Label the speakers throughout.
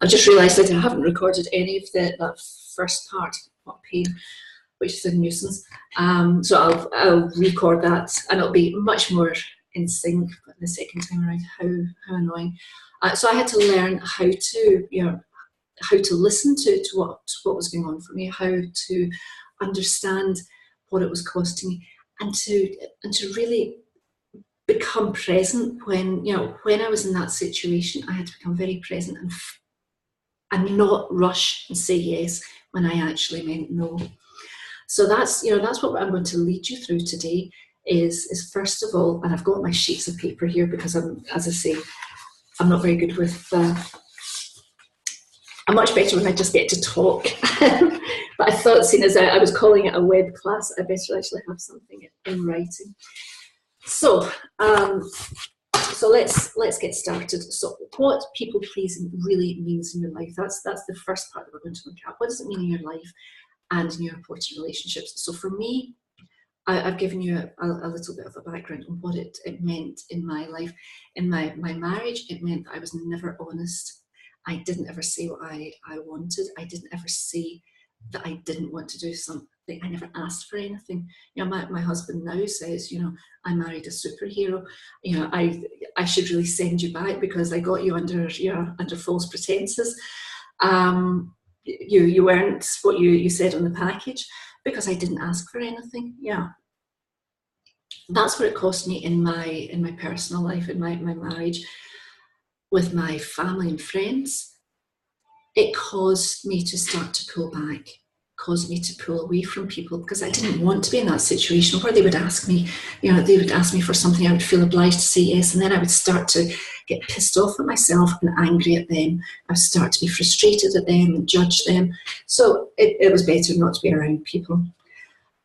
Speaker 1: I just realised that I haven't recorded any of that first part, what pain, which is a nuisance. So I'll record that, and it'll be much more in sync the second time around. How annoying! So I had to learn how to, how to listen to what was going on for me, how to understand what it was costing me, and to really become present when I was in that situation. I had to become very present and not rush and say yes when I actually meant no. So that's what I'm going to lead you through today. Is first of all, and I've got my sheets of paper here because as I say, I'm not very good with. I'm much better when I just get to talk. But I thought, seeing as I was calling it a web class, I better actually have something in writing. So let's get started. So what people pleasing really means in your life, that's the first part that we're going to look at. What does it mean in your life and in your important relationships? So for me, I've given you a little bit of a background on what it meant in my life. In my marriage, it meant that I was never honest. I didn't ever say what I wanted. I didn't ever say that I didn't want to do something. I never asked for anything. My husband now says, I married a superhero. I should really send you back because I got you under false pretenses. You weren't what you said on the package, because I didn't ask for anything. Yeah. That's what it cost me in my personal life, in my marriage, with my family and friends. It caused me to start to pull back, caused me to pull away from people, because I didn't want to be in that situation where they would ask me, they would ask me for something, I would feel obliged to say yes, and then I would start to get pissed off at myself and angry at them. I would start to be frustrated at them and judge them. So it was better not to be around people.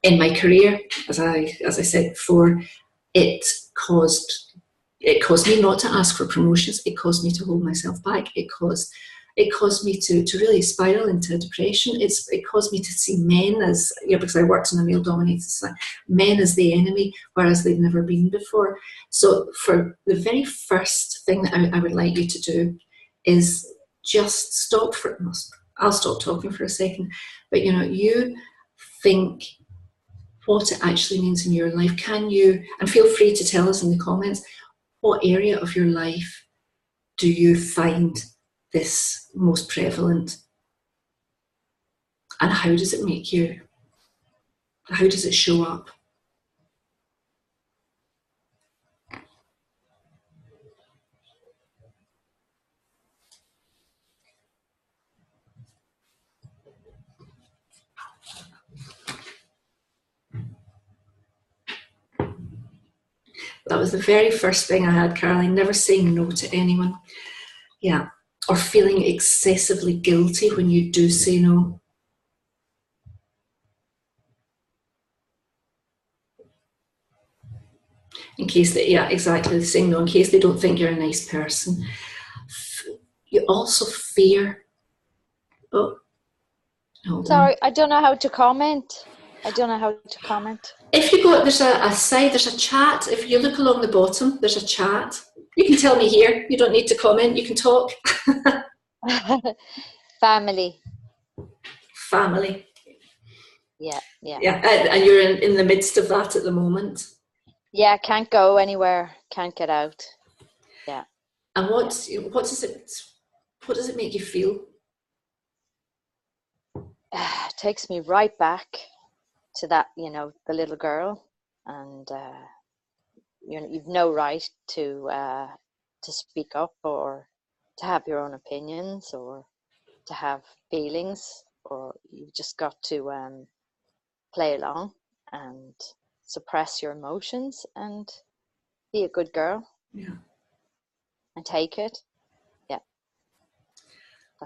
Speaker 1: In my career, as I said before, it caused me not to ask for promotions. It caused me to hold myself back. It caused me to really spiral into depression. It caused me to see men as, because I worked in a male-dominated society, men as the enemy, whereas they'd never been before. So for the very first thing that I would like you to do is just stop for, I'll stop talking for a second, but you think what it actually means in your life. Can you, and feel free to tell us in the comments, what area of your life do you find this most prevalent? And how does it make you, how does it show up? That was the very first thing I had, Caroline, never saying no to anyone. Yeah. Or feeling excessively guilty when you do say no. In case they, yeah, exactly, saying no in case they don't think you're a nice person. You also fear. Oh,
Speaker 2: sorry, I don't know how to comment. I don't know how to comment.
Speaker 1: If you go, there's a side, there's a chat. If you look along the bottom, there's a chat. You can tell me here. You don't need to comment. You can talk.
Speaker 2: Family.
Speaker 1: Family.
Speaker 2: Yeah.
Speaker 1: And you're in the midst of that at the moment.
Speaker 2: Yeah, can't go anywhere. Can't get out. Yeah.
Speaker 1: And what does it make you feel?
Speaker 2: It takes me right back to that, the little girl, and you've no right to speak up or to have your own opinions or to have feelings, or you've just got to play along and suppress your emotions and be a good girl.
Speaker 1: Yeah.
Speaker 2: And take it. Yeah.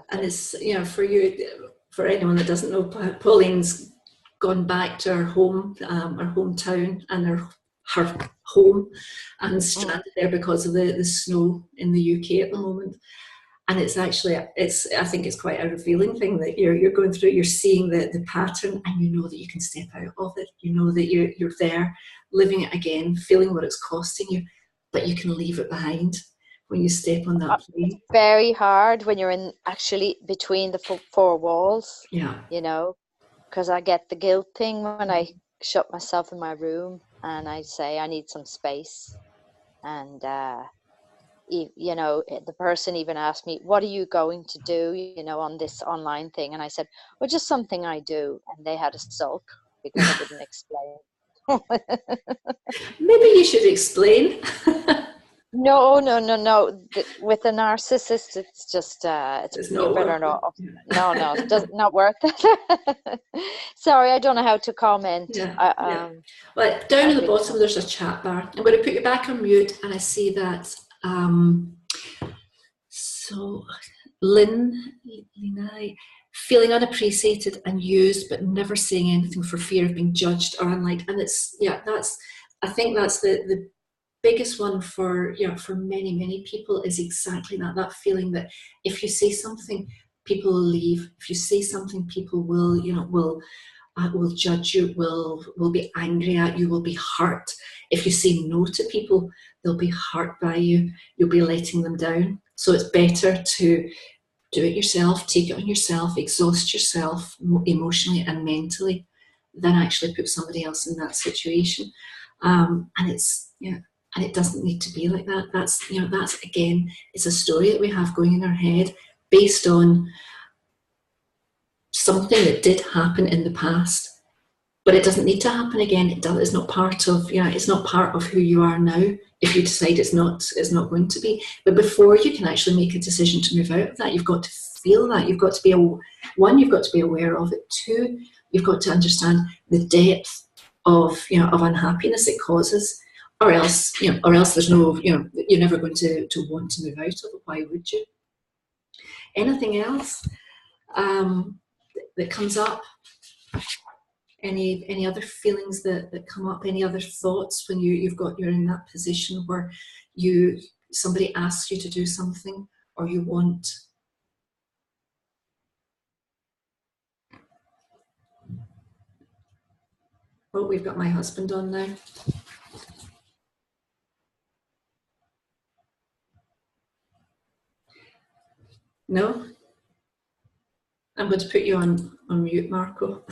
Speaker 1: And it's, for you, for anyone that doesn't know, Pauline's gone back to her home, her hometown, and her home, and stranded there because of the snow in the UK at the moment. And it's actually, I think it's quite a revealing thing that you're going through. You're seeing the pattern, and you know that you can step out of it. You know that you're there, living it again, feeling what it's costing you, but you can leave it behind. when you step on that
Speaker 2: It's
Speaker 1: plane.
Speaker 2: very hard when you're in actually between the four walls,
Speaker 1: Yeah.
Speaker 2: you know, because I get the guilt thing when I shut myself in my room and I say I need some space. And, you know, the person even asked me, what are you going to do, you know, on this online thing? And I said, well, just something I do. And they had a sulk because I didn't explain.
Speaker 1: Maybe you should explain.
Speaker 2: No. With a narcissist, it's just
Speaker 1: It's
Speaker 2: you
Speaker 1: not
Speaker 2: better
Speaker 1: worth it.
Speaker 2: not. No, it does not worth it. Sorry, I don't know how to comment.
Speaker 1: Yeah, yeah. Well, down
Speaker 2: I
Speaker 1: at the
Speaker 2: really
Speaker 1: bottom,
Speaker 2: don't.
Speaker 1: there's a chat bar. I'm going to put you back on mute, and I see that. So, Lena, feeling unappreciated and used, but never saying anything for fear of being judged or unliked. And it's, yeah, that's, I think that's the biggest one for, you know, for many people is exactly that feeling that if you say something, people will leave. If you say something, people will, you know, will judge you, will be angry at you, will be hurt. If you say no to people, they'll be hurt by you. You'll be letting them down. So it's better to do it yourself, take it on yourself, exhaust yourself emotionally and mentally, than actually put somebody else in that situation. And it's, you know, and it doesn't need to be like that. That's, you know, that's again, it's a story that we have going in our head based on something that did happen in the past, but it doesn't need to happen again. It's not part of, you know, it's not part of who you are now. If you decide it's not going to be. But before you can actually make a decision to move out of that, you've got to feel that. You've got to be one, you've got to be aware of it. Two, you've got to understand the depth of, you know, of unhappiness it causes, or else, you know, or else there's no, you know, you're never going to want to move out of it. Why would you? Anything else that comes up? Any other feelings that come up? Any other thoughts when you're in that position where somebody asks you to do something or you want? Oh, we've got my husband on now. No? I'm going to put you on mute, Marco.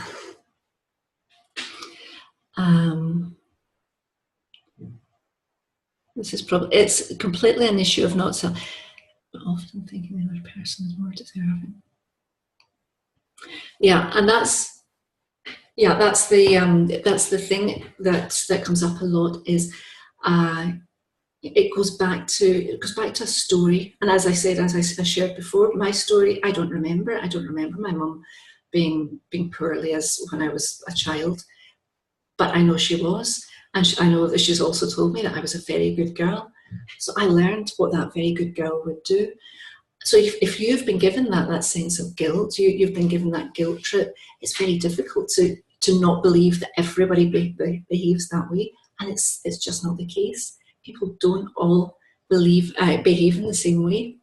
Speaker 1: This is probably, it's completely an issue of not self, but often thinking the other person is more deserving. Yeah, and that's the thing that comes up a lot is it goes back to a story. And as I said, as I shared before, my story, I don't remember my mum being poorly as when I was a child, but I know she was, and I know that she's also told me that I was a very good girl. So I learned what that very good girl would do. So if you've been given that sense of guilt, you've been given that guilt trip, it's very difficult to not believe that everybody behaves that way, and it's just not the case. People don't all behave in the same way.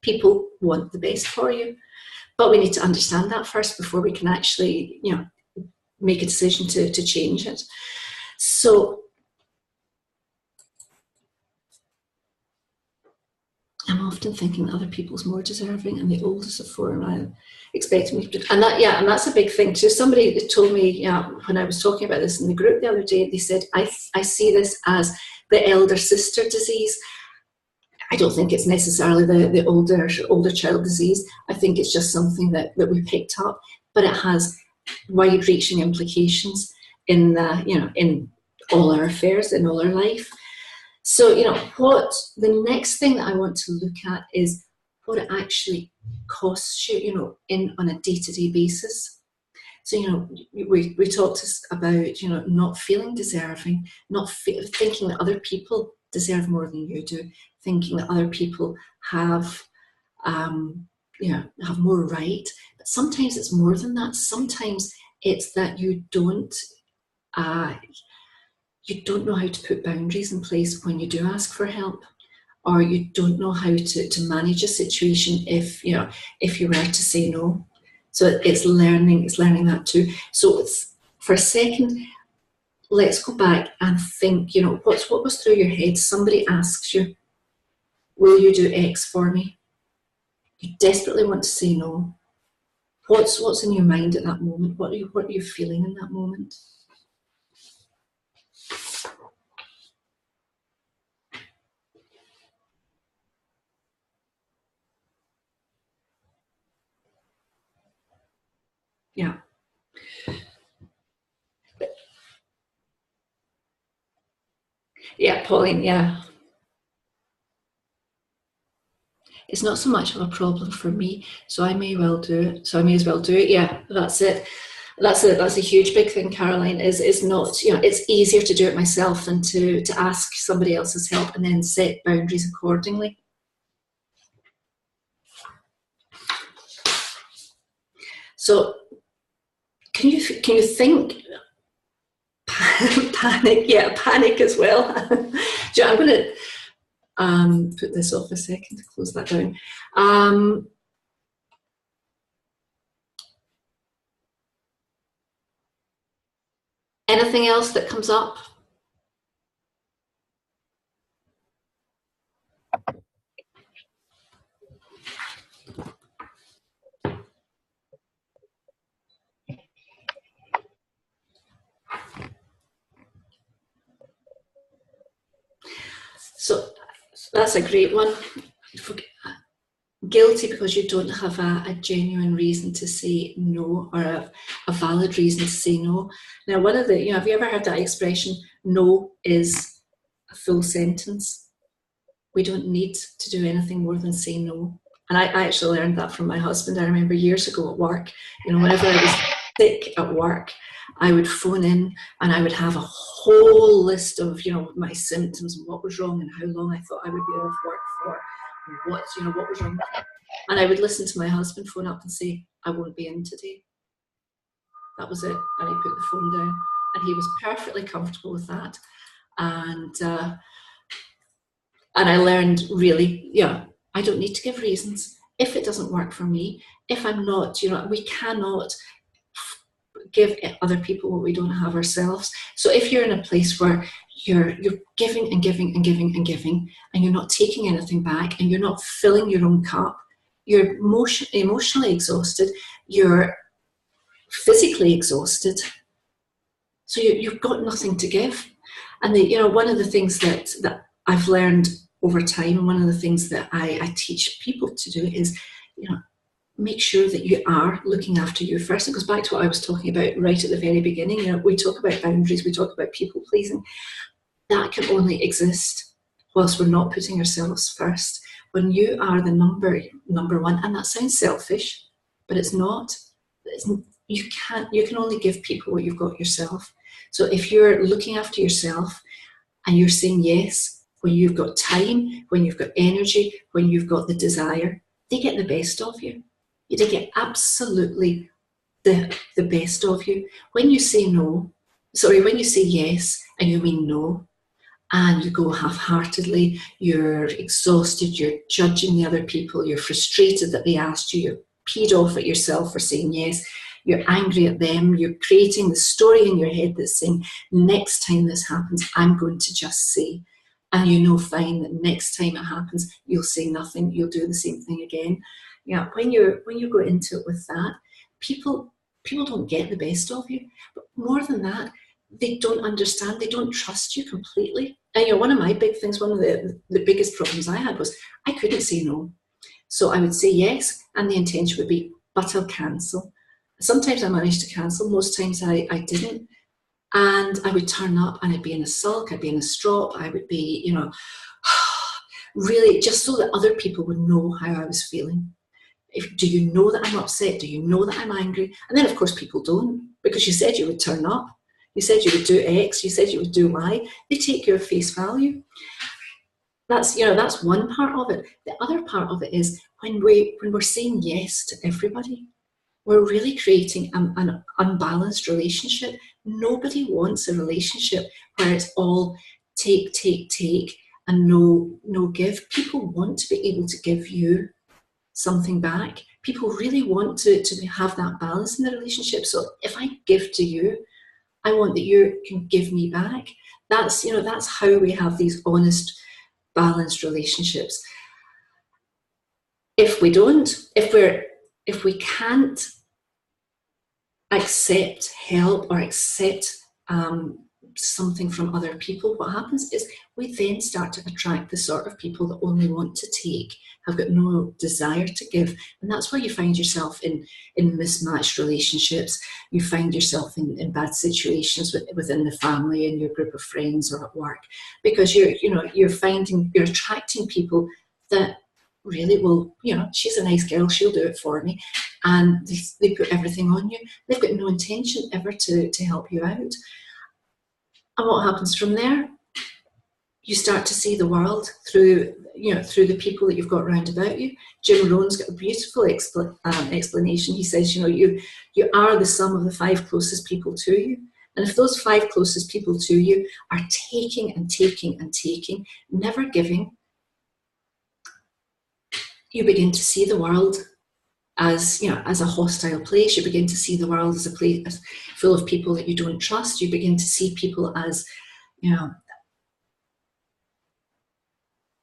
Speaker 1: People want the best for you, but we need to understand that first before we can actually, you know, make a decision to change it. So I'm often thinking that other people's more deserving, and the oldest of four, and I expect me to, and that's a big thing too. Somebody told me, yeah, when I was talking about this in the group the other day, they said, I see this as the elder sister disease. I don't think it's necessarily the older child disease. I think it's just something that we picked up, but it has wide-reaching implications in in all our affairs, in all our life. So, you know, what the next thing that I want to look at is what it actually costs you, you know, on a day-to-day basis. So, you know, we talked about, you know, not feeling deserving, not thinking that other people deserve more than you do, thinking that other people have, have more right. But sometimes it's more than that. Sometimes it's that you don't know how to put boundaries in place when you do ask for help, or you don't know how to manage a situation if you were to say no. So it's learning that too. So it's, for a second, let's go back and think, you know, what goes through your head. Somebody asks you, Will you do X for me? You desperately want to say no. What's in your mind at that moment? What are you feeling in that moment? Yeah. Yeah, Pauline, yeah. It's not so much of a problem for me, so I may well do it. So I may as well do it. Yeah, that's it. That's a huge big thing, Caroline, is not, you know, it's easier to do it myself than to ask somebody else's help and then set boundaries accordingly. So can you think panic? Yeah, panic as well. I'm going to put this off a second to close that down. Anything else that comes up? So that's a great one. Guilty because you don't have a genuine reason to say no, or a valid reason to say no. Now, one of the, you know, have you ever heard that expression, no is a full sentence? We don't need to do anything more than say no. And I actually learned that from my husband. I remember years ago at work, you know, whenever I was sick at work, I would phone in and I would have a whole list of, you know, my symptoms and what was wrong and how long I thought I would be off work for, and what was wrong. And I would listen to my husband phone up and say, I won't be in today. That was it. And he put the phone down, and he was perfectly comfortable with that. And I learned, really, yeah, I don't need to give reasons. If it doesn't work for me, if I'm not, you know, we cannot give other people what we don't have ourselves. So if you're in a place where you're giving and giving and giving and giving, and you're not taking anything back, and you're not filling your own cup, you're emotionally exhausted, you're physically exhausted, so you've got nothing to give. And you know, one of the things that I've learned over time, and one of the things that I teach people to do is, you know, make sure that you are looking after you first. It goes back to what I was talking about right at the very beginning. You know, we talk about boundaries, we talk about people pleasing. That can only exist whilst we're not putting ourselves first. When you are the number one, and that sounds selfish, but it's not. You can only give people what you've got yourself. So if you're looking after yourself and you're saying yes when you've got time, when you've got energy, when you've got the desire, they get the best of you. They get absolutely the best of you. When you say when you say yes and you mean no, and you go half-heartedly, you're exhausted, you're judging the other people, you're frustrated that they asked you, you're peed off at yourself for saying yes, you're angry at them, you're creating the story in your head that's saying, next time this happens, I'm going to just say. And you know fine that next time it happens, you'll say nothing, you'll do the same thing again. Yeah, when you go into it with that, people don't get the best of you. But more than that, they don't understand, they don't trust you completely. And you know, one of my big things, one of the biggest problems I had was I couldn't say no. So I would say yes, and the intention would be, but I'll cancel. Sometimes I managed to cancel, most times I didn't. And I would turn up and I'd be in a sulk, I'd be in a strop, I would be, you know, really just so that other people would know how I was feeling. Do you know that I'm upset? Do you know that I'm angry? And then of course people don't, because you said you would turn up. You said you would do X, you said you would do Y. They take your face value. That's, you know, that's one part of it. The other part of it is when we're saying yes to everybody, we're really creating an unbalanced relationship. Nobody wants a relationship where it's all take, take, take, and no give. People want to be able to give you something back. People really want to have that balance in the relationship. So if I give to you, I want that you can give me back. That's, you know, that's how we have these honest, balanced relationships. if we don't, if we can't accept help or accept something from other people, what happens is we then start to attract the sort of people that only want to take, have got no desire to give. And that's where you find yourself in mismatched relationships. You find yourself in bad situations within the family and your group of friends or at work, because you're attracting people that really will, she's a nice girl, she'll do it for me. And they put everything on you. They've got no intention ever to help you out. And what happens from there? You start to see the world through the people that you've got round about you. Jim Rohn's got a beautiful explanation. He says, you are the sum of the 5 closest people to you. And if those 5 closest people to you are taking and taking and taking, never giving, you begin to see the world as a hostile place. You begin to see the world as a place full of people that you don't trust. You begin to see people as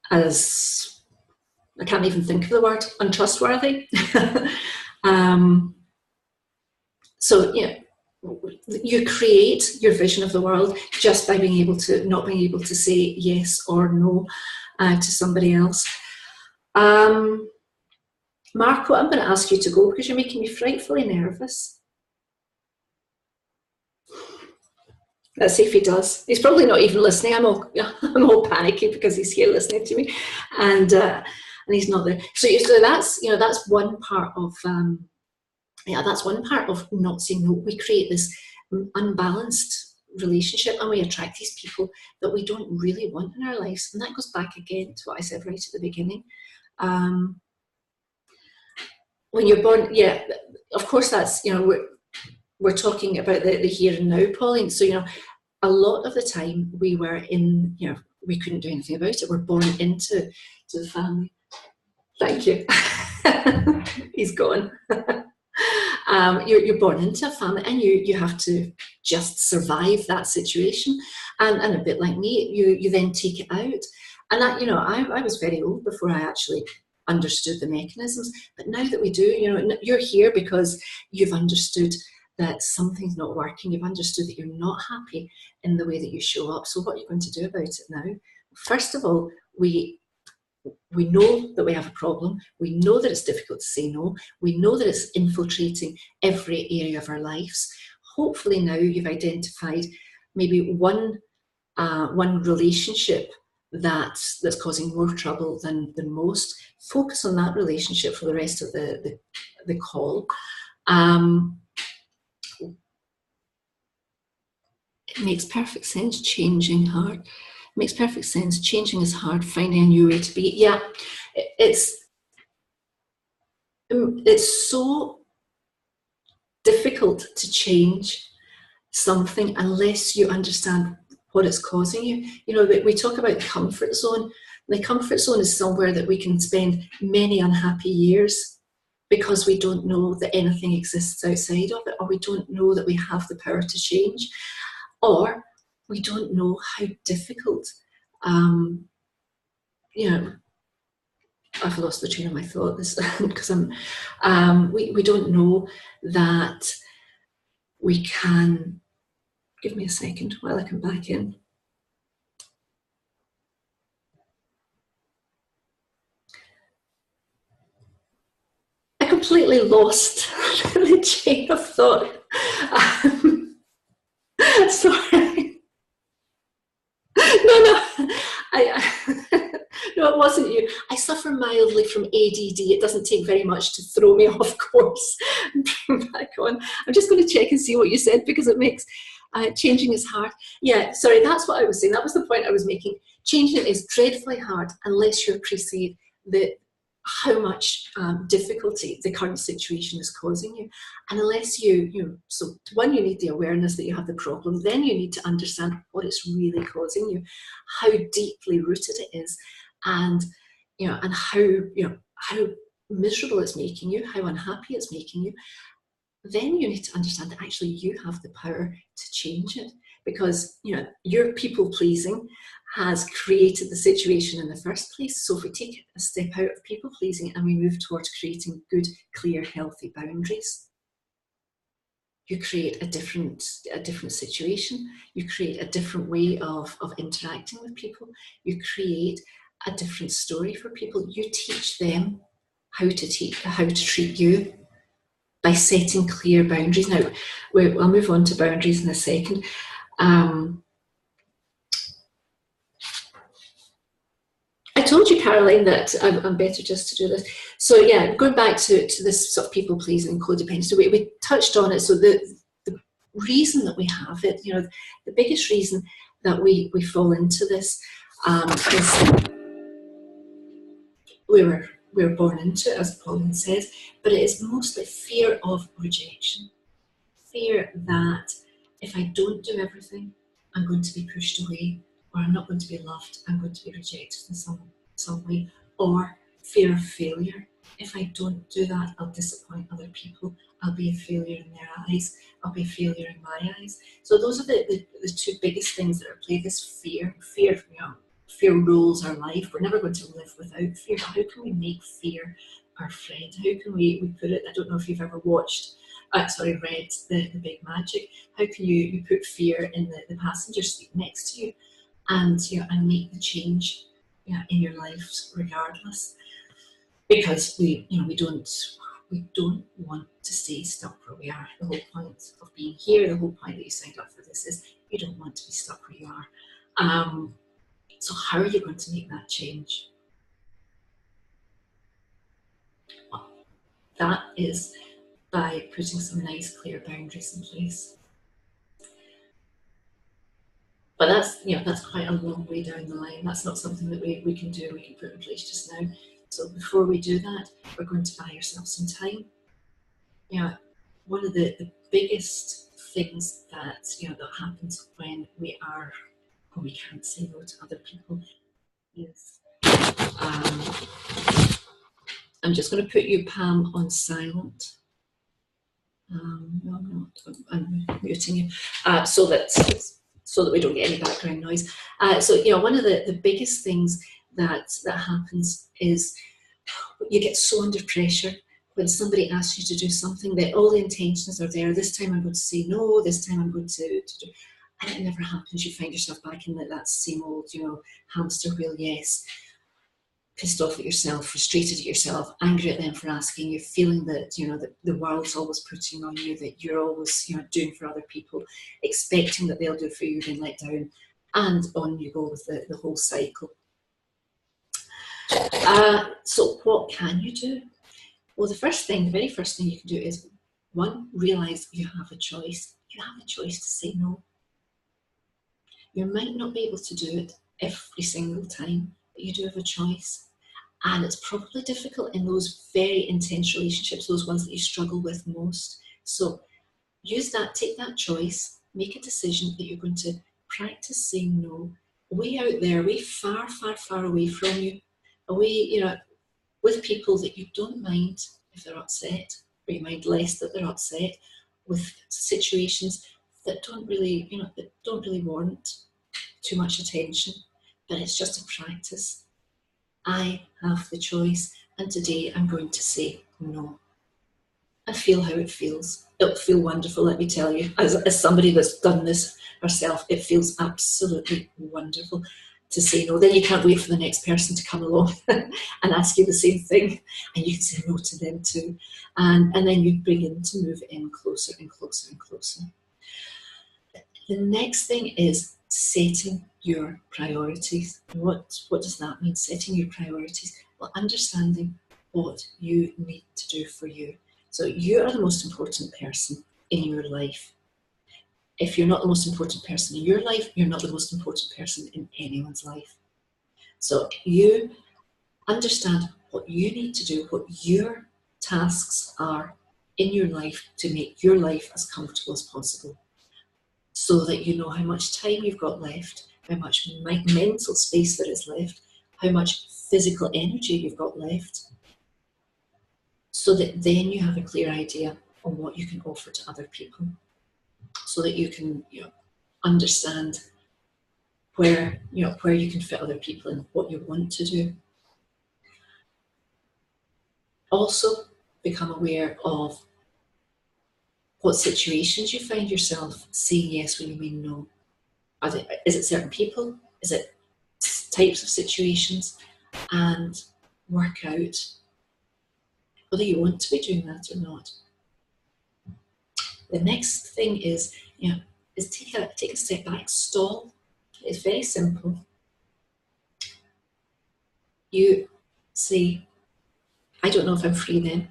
Speaker 1: I can't even think of the word, untrustworthy. So you create your vision of the world just by not being able to say yes or no to somebody else. Marco, I'm going to ask you to go because you're making me frightfully nervous. Let's see if he does. He's probably not even listening. I'm all panicky because he's here listening to me, and he's not there. So that's one part of that's one part of not saying no. We create this unbalanced relationship, and we attract these people that we don't really want in our lives. And that goes back again to what I said right at the beginning. When you're born, of course, that's we're talking about the here and now, Pauline. So a lot of the time we were in, we couldn't do anything about it. We're born into the family. Thank you. He's gone. You're born into a family, and you have to just survive that situation. And a bit like me, you then take it out. And that, I was very old before I actually understood the mechanisms. But now that we do, you're here because you've understood that something's not working. You've understood that you're not happy in the way that you show up. So what are you going to do about it now? First of all, we know that we have a problem. We know that it's difficult to say no. We know that it's infiltrating every area of our lives. Hopefully now you've identified maybe one relationship that's causing more trouble than most. Focus on that relationship for the rest of the call. It makes perfect sense, changing hard. It makes perfect sense. Changing is hard, finding a new way to be. Yeah, it's so difficult to change something unless you understand what it's causing you. We talk about the comfort zone. The comfort zone is somewhere that we can spend many unhappy years because we don't know that anything exists outside of it, or we don't know that we have the power to change, or we don't know how difficult, I've lost the train of my thought because we don't know that we can. Give me a second while I come back in. I completely lost the chain of thought. Sorry. No, no, it wasn't you. I suffer mildly from ADD. It doesn't take very much to throw me off course and bring me back on. I'm just going to check and see what you said because it makes changing is hard. Yeah, sorry, that's what I was saying. That was the point I was making. Changing is dreadfully hard unless you appreciate how much difficulty the current situation is causing you. And unless so one, you need the awareness that you have the problem. Then you need to understand what it's really causing you, how deeply rooted it is, and and how miserable it's making you, how unhappy it's making you. Then you need to understand that actually you have the power to change it. because your people pleasing has created the situation in the first place. So if we take a step out of people pleasing and we move towards creating good, clear, healthy boundaries, you create a different situation. You create a different way of interacting with people. You create a different story for people. You teach them how to treat you by setting clear boundaries. Now, I'll move on to boundaries in a second. I told you, Caroline, that I'm better just to do this. So yeah, going back to this sort of people pleasing and codependence. So we touched on it. So the reason that we have it, the biggest reason that we fall into this is we were born into it, as Pauline says, but it is mostly fear of rejection. Fear that if I don't do everything, I'm going to be pushed away, or I'm not going to be loved, I'm going to be rejected in some way, or fear of failure. If I don't do that, I'll disappoint other people. I'll be a failure in their eyes. I'll be a failure in my eyes. So those are the two biggest things that are at play. This fear, fear rules our life. We're never going to live without fear. But how can we make fear our friend? How can we put it? I don't know if you've ever read the Big Magic. How can you put fear in the passenger seat next to you, and make the change in your life regardless? Because we don't want to stay stuck where we are. The whole point of being here, the whole point that you signed up for this is you don't want to be stuck where you are. So how are you going to make that change? Well, that is by putting some nice, clear boundaries in place. But that's quite a long way down the line. That's not something that we can do, we can put in place just now. So before we do that, we're going to buy ourselves some time. One of the biggest things that that happens when we can't say no to other people is I'm just going to put you, Pam, on silent. No, I'm not. I'm muting you so that we don't get any background noise. So one of the biggest things that happens is you get so under pressure when somebody asks you to do something that all the intentions are there. This time I'm going to say no. This time I'm going to do, and it never happens. You find yourself back in that same old hamster wheel. Yes. Pissed off at yourself, frustrated at yourself, angry at them for asking you, feeling that that the world's always putting on you, that you're always doing for other people, expecting that they'll do for you, then let down, and on you go with the whole cycle. So what can you do? Well, the very first thing you can do is, one, realize you have a choice. You have a choice to say no. You might not be able to do it every single time, but you do have a choice. And it's probably difficult in those very intense relationships, those ones that you struggle with most. So use that, take that choice, make a decision that you're going to practice saying no, way out there, way far, far, far away from you, away, with people that you don't mind if they're upset, or you mind less that they're upset, with situations that don't really warrant too much attention, but it's just a practice. I have the choice, and today I'm going to say no. And feel how it feels. It'll feel wonderful, let me tell you. As somebody that's done this herself, it feels absolutely wonderful to say no. Then you can't wait for the next person to come along and ask you the same thing, and you can say no to them too. And then you begin to move in closer and closer and closer. The next thing is setting your priorities. What does that mean, setting your priorities? Well, understanding what you need to do for you. So you are the most important person in your life. If you're not the most important person in your life, you're not the most important person in anyone's life. So you understand what you need to do, what your tasks are in your life to make your life as comfortable as possible, so that you know how much time you've got left, how much mental space there is left, how much physical energy you've got left, so that then you have a clear idea on what you can offer to other people, so that you can understand where, where you can fit other people in, what you want to do. Also, become aware of what situations you find yourself saying yes when you mean no. Is it certain people? Is it types of situations? And work out whether you want to be doing that or not. The next thing is, is take a step back, stall. It's very simple. You say, I don't know if I'm free then.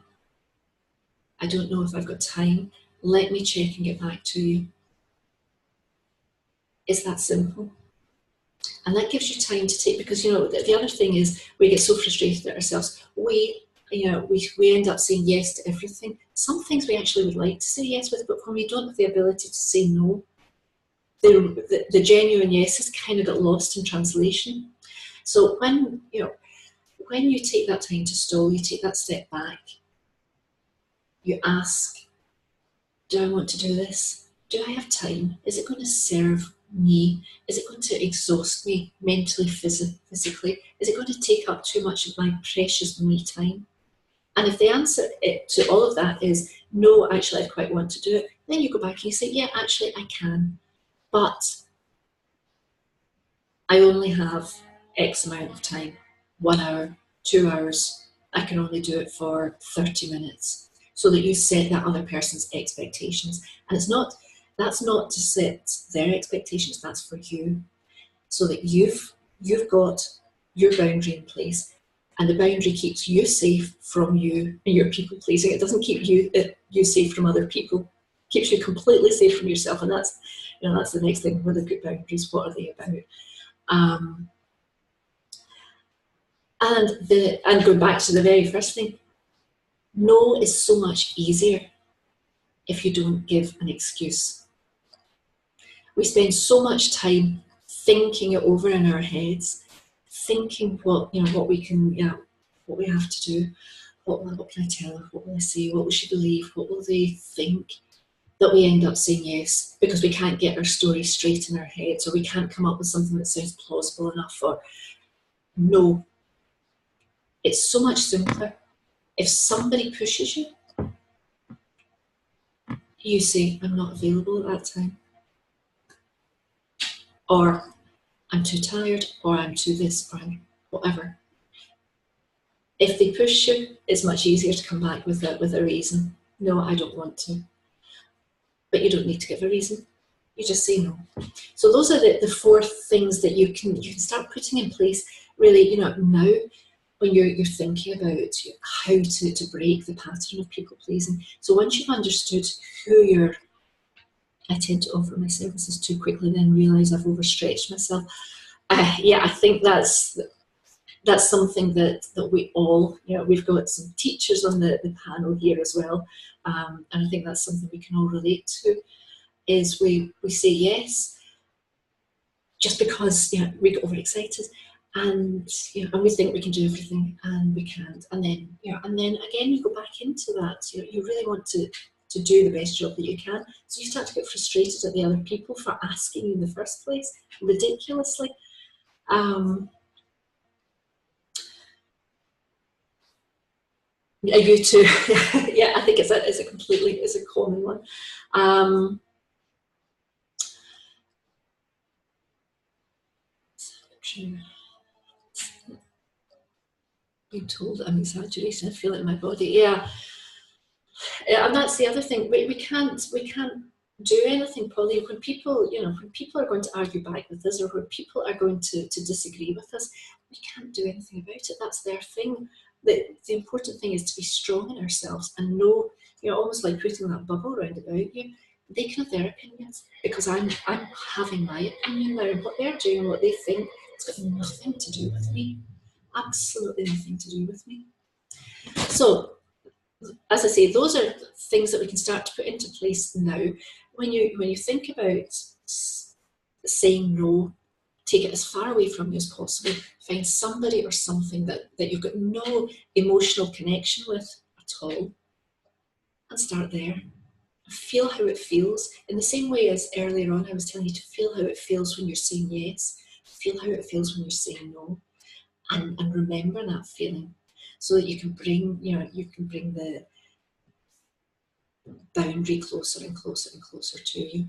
Speaker 1: I don't know if I've got time. Let me check and get back to you. It's that simple. And that gives you time to take, because the other thing is we get so frustrated at ourselves. We end up saying yes to everything. Some things we actually would like to say yes with, but when we don't have the ability to say no, the genuine yeses kind of got lost in translation. So when you take that time to stall, you take that step back, you ask, do I want to do this? Do I have time? Is it going to serve me? Is it going to exhaust me mentally, physically? Is it going to take up too much of my precious me time? And if the answer to all of that is no, actually I quite want to do it, then you go back and you say, yeah, actually I can, but I only have X amount of time, 1 hour, 2 hours, I can only do it for 30 minutes, so that you set that other person's expectations. And that's not to set their expectations, that's for you, so that you've got your boundary in place, and the boundary keeps you safe from you and your people pleasing. It doesn't keep you safe from other people. It keeps you completely safe from yourself, and that's the next thing. When they put boundaries, what are they about? And going back to the very first thing, no is so much easier if you don't give an excuse. We spend so much time thinking it over in our heads, thinking what we can, what we have to do, what can I tell her, what will I say, what will she believe, what will they think, that we end up saying yes because we can't get our story straight in our heads, or we can't come up with something that sounds plausible enough. Or no, it's so much simpler. If somebody pushes you, you say, I'm not available at that time, or I'm too tired, or I'm too this, or I'm whatever. If they push you, it's much easier to come back with a reason. No, I don't want to. But you don't need to give a reason. You just say no. So those are the 4 things that you can start putting in place, really, now, when you're thinking about how to break the pattern of people pleasing. So once you've understood who I tend to offer my services too quickly, then realise I've overstretched myself. I think that's something that we all, we've got some teachers on the panel here as well, and I think that's something we can all relate to, is we say yes just because we get overexcited, and and we think we can do everything, and we can't, and then again you go back into that. You really want to do the best job that you can, so you start to get frustrated at the other people for asking you in the first place, ridiculously. You too. Yeah, I think it's a common one. Being told I'm exaggerating, I feel it in my body. Yeah, and that's the other thing. We can't do anything, Polly, when people are going to argue back with us, or when people are going to disagree with us. We can't do anything about it. That's their thing. The important thing is to be strong in ourselves and know, almost like putting that bubble around about you. They can have their opinions, because I'm having my opinion now, and what they're doing, what they think, it's got nothing to do with me. Absolutely nothing to do with me. So, as I say, those are things that we can start to put into place now. When you think about saying no, take it as far away from you as possible. Find somebody or something that you've got no emotional connection with at all, and start there. feel how it feels, in the same way as earlier on I was telling you to feel how it feels when you're saying yes, feel how it feels when you're saying no, and remember that feeling, so that you can bring, you can bring the boundary closer and closer and closer to you.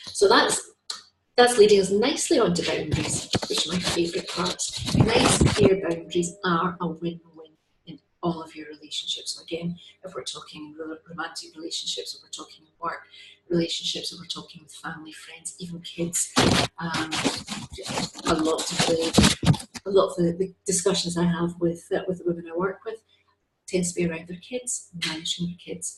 Speaker 1: So that's leading us nicely onto boundaries, which are my favourite parts. Nice, clear boundaries are a win-win in all of your relationships. So again, if we're talking romantic relationships, if we're talking work relationships, if we're talking with family, friends, even kids, a lot of the discussions I have with the women I work with tends to be around their kids, managing your kids.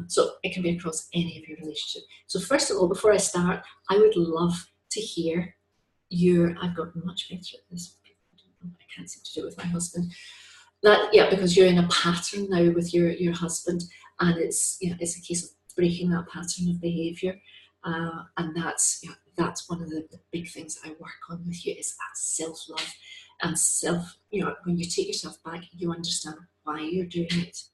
Speaker 1: So it can be across any of your relationships. So first of all, before I start, I would love to hear I've gotten much better at this. I can't seem to do it with my husband. Because you're in a pattern now with your husband, and it's a case of breaking that pattern of behaviour, and that's one of the big things I work on with you, is that self-love and when you take yourself back, you understand why you're doing it.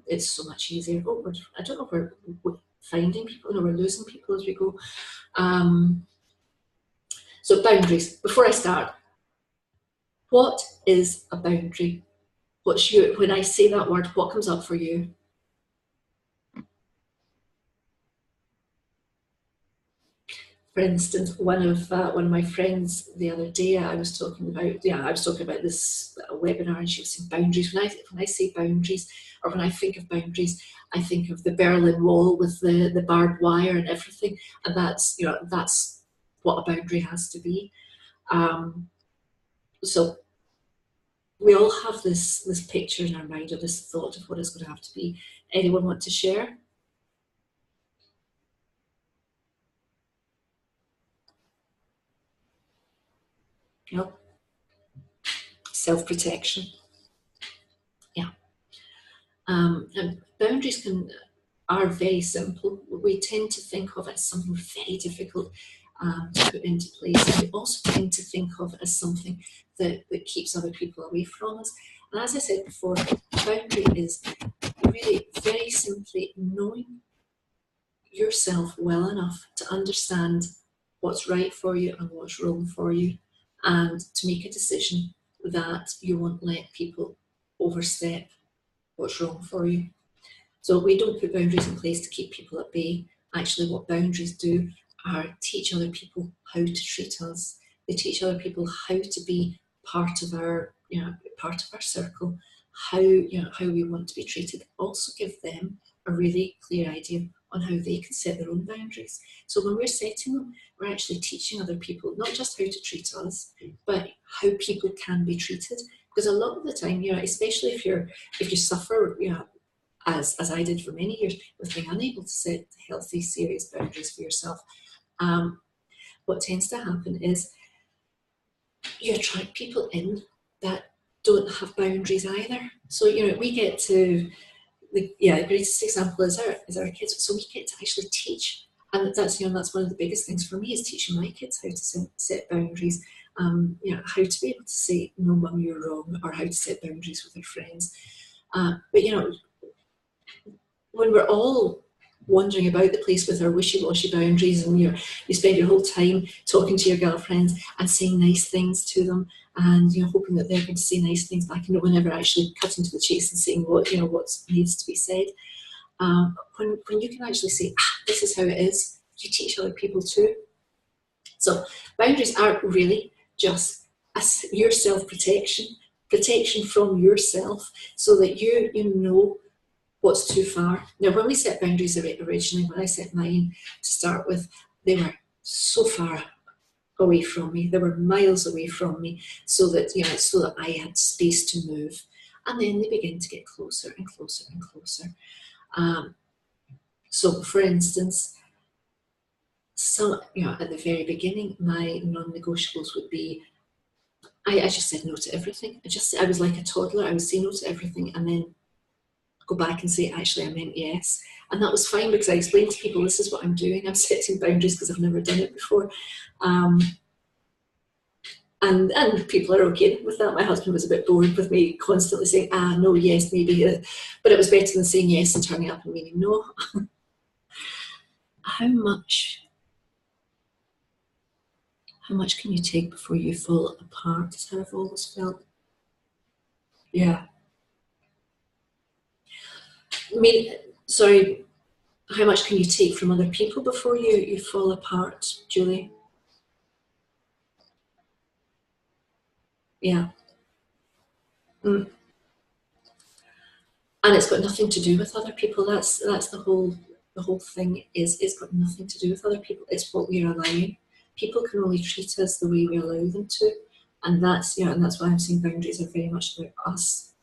Speaker 1: It's so much easier. I don't know if we're finding people, or we're losing people as we go. So boundaries. Before I start, what is a boundary? When I say that word, what comes up for you? For instance, one of my friends the other day, I was talking about this webinar, and she was saying boundaries. When I say boundaries, or when I think of boundaries, I think of the Berlin Wall with the barbed wire and everything, and that's what a boundary has to be. So we all have this picture in our mind, or this thought of what it's going to have to be. Anyone want to share? No. Self-protection. Yeah. And boundaries are very simple. We tend to think of it as something very difficult to put into place. And we also tend to think of it as something that keeps other people away from us. And as I said before, boundary is really very simply knowing yourself well enough to understand what's right for you and what's wrong for you, and to make a decision that you won't let people overstep what's wrong for you. So we don't put boundaries in place to keep people at bay. Actually, what boundaries do are teach other people how to treat us. They teach other people how to be part of our circle, how we want to be treated. Also give them a really clear idea on how they can set their own boundaries. So when we're setting them, we're actually teaching other people not just how to treat us, but how people can be treated. Because a lot of the time, especially if you suffer, as I did for many years, with being unable to set healthy, serious boundaries for yourself, what tends to happen is you attract people in that don't have boundaries either. So we get to the greatest example is our kids. So we get to actually teach, and that's one of the biggest things for me, is teaching my kids how to set boundaries. How to be able to say, no, mum, you're wrong, or how to set boundaries with their friends. But when we're all wandering about the place with our wishy-washy boundaries, and you spend your whole time talking to your girlfriends and saying nice things to them, and hoping that they're going to say nice things back, and no one ever actually cutting to the chase and saying what needs to be said. When you can actually say, this is how it is, you teach other people too. So boundaries are really just your self-protection, protection from yourself, so that you know what's too far. Now, when we set boundaries originally, when I set mine to start with, they were so far away from me. They were miles away from me, so that I had space to move. And then they begin to get closer and closer and closer. So, for instance, at the very beginning, my non-negotiables would be, I just said no to everything. I was like a toddler. I would say no to everything, and then go back and say, actually, I meant yes. And that was fine, because I explained to people, this is what I'm doing. I'm setting boundaries because I've never done it before. And people are okay with that. My husband was a bit bored with me constantly saying, no, yes, maybe. But it was better than saying yes and turning up and meaning no. How much can you take before you fall apart, is how I've always felt. Yeah. I mean, sorry, how much can you take from other people before you fall apart, Julie? Yeah. Mm. And it's got nothing to do with other people. That's the whole thing is it's got nothing to do with other people. It's what we're allowing. People can only treat us the way we allow them to. And that's, you know, and that's why I'm saying boundaries are very much about us.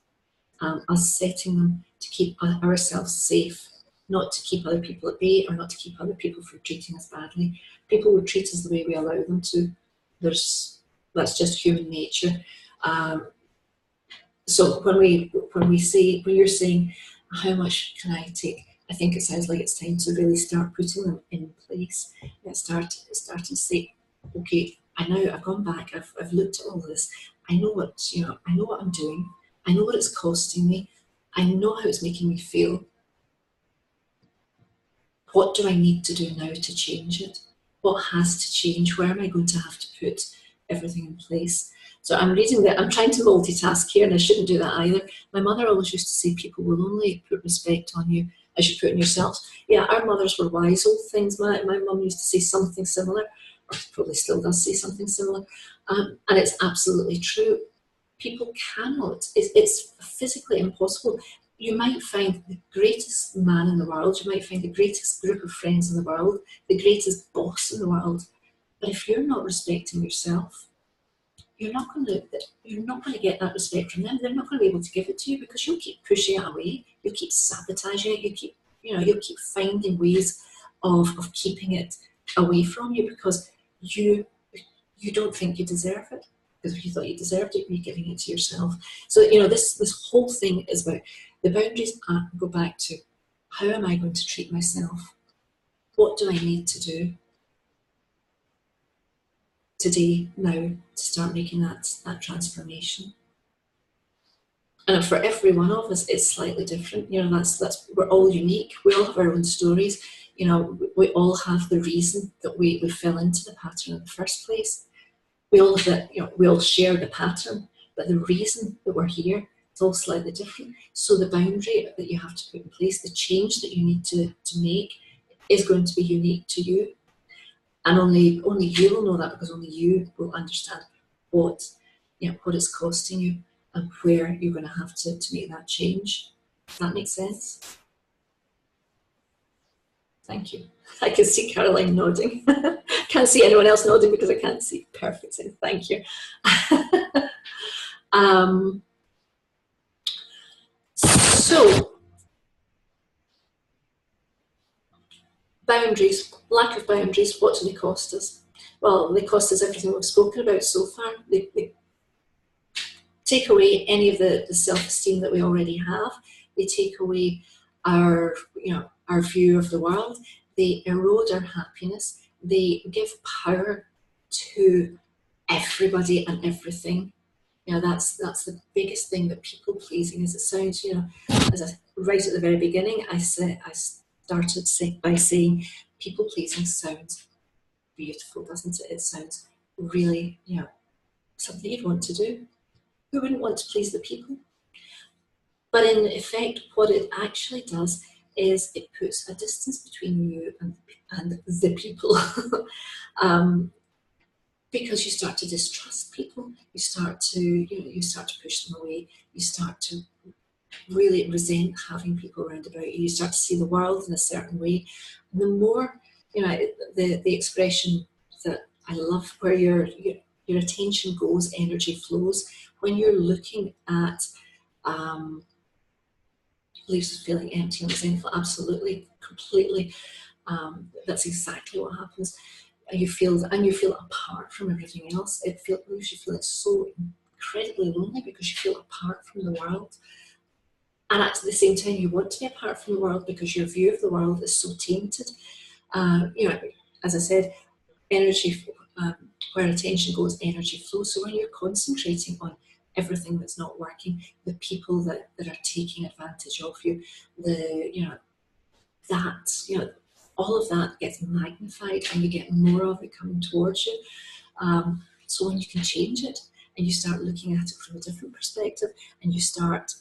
Speaker 1: Us setting them to keep ourselves safe, not to keep other people at bay or not to keep other people from treating us badly. People would treat us the way we allow them to. That's just human nature. So when you're saying how much can I take, I think it sounds like it's time to really start putting them in place. And start to say, okay, I've gone back, I've looked at all this. I know what I'm doing. I know what it's costing me. I know how it's making me feel. What do I need to do now to change it? What has to change? Where am I going to have to put everything in place? So I'm reading that, I'm trying to multitask here, and I shouldn't do that either. My mother always used to say people will only put respect on you as you put on yourself. Yeah, our mothers were wise old things. My mum used to say something similar, or probably still does say something similar. And it's absolutely true. People cannot, it's physically impossible. You might find the greatest man in the world, you might find the greatest group of friends in the world, the greatest boss in the world, but if you're not respecting yourself, you're not going to get that respect from them. They're not going to be able to give it to you because you'll keep pushing it away, you'll keep sabotaging it, you'll keep finding ways of keeping it away from you because you don't think you deserve it. Because if you thought you deserved it, you're giving it to yourself. So, this whole thing is about the boundaries go back to how am I going to treat myself? What do I need to do today, now, to start making that transformation? And for every one of us, it's slightly different. That's we're all unique. We all have our own stories. We all have the reason that we fell into the pattern in the first place. We all share the pattern, but the reason that we're here is all slightly different. So the boundary that you have to put in place, the change that you need to make, is going to be unique to you, and only you will know that because only you will understand what it's costing you and where you're going to have to make that change. Does that make sense? Thank you. I can see Caroline nodding. Can't see anyone else nodding because I can't see. Perfect. Thank you. So, boundaries, lack of boundaries, what do they cost us? Well, they cost us everything we've spoken about so far. They take away any of the self-esteem that we already have. They take away our view of the world. They erode our happiness. They give power to everybody and everything. That's the biggest thing that people pleasing is. It sounds, right at the very beginning, I started by saying people pleasing sounds beautiful, doesn't it? It sounds really, something you'd want to do. Who wouldn't want to please the people? But in effect, what it actually does is it puts a distance between you and the people. Because you start to distrust people, you start to push them away, you start to really resent having people around about you, you start to see the world in a certain way. And the more, the expression that I love, where your attention goes, energy flows. When you're looking at leaves us feeling empty and resentful, absolutely, completely, that's exactly what happens. You feel apart from everything else. Leaves you feeling so incredibly lonely because you feel apart from the world. And at the same time, you want to be apart from the world because your view of the world is so tainted. As I said, energy where attention goes, energy flows. So when you're concentrating on everything that's not working, the people that are taking advantage of you, all of that gets magnified and you get more of it coming towards you. So when you can change it and you start looking at it from a different perspective, and you start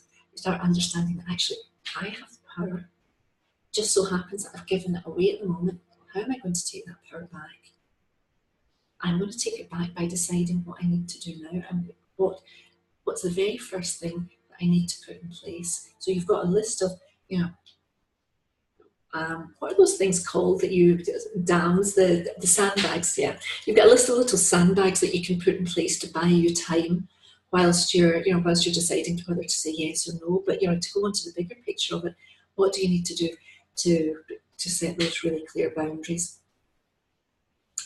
Speaker 1: understanding that actually I have the power. Just so happens that I've given it away at the moment. How am I going to take that power back? I'm going to take it back by deciding what I need to do now, and what's the very first thing that I need to put in place. So you've got a list of, what are those things called that you, dams, the sandbags, yeah. You've got a list of little sandbags that you can put in place to buy you time whilst you're deciding whether to say yes or no. But, to go on to the bigger picture of it, what do you need to do to set those really clear boundaries?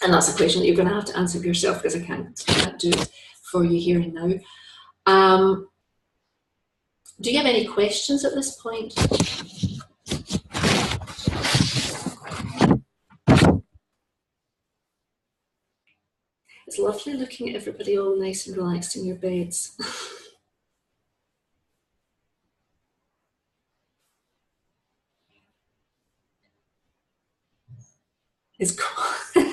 Speaker 1: And that's a question that you're going to have to answer for yourself, because I can't do it for you here and now. Do you have any questions at this point? It's lovely looking at everybody all nice and relaxed in your beds. It's cold.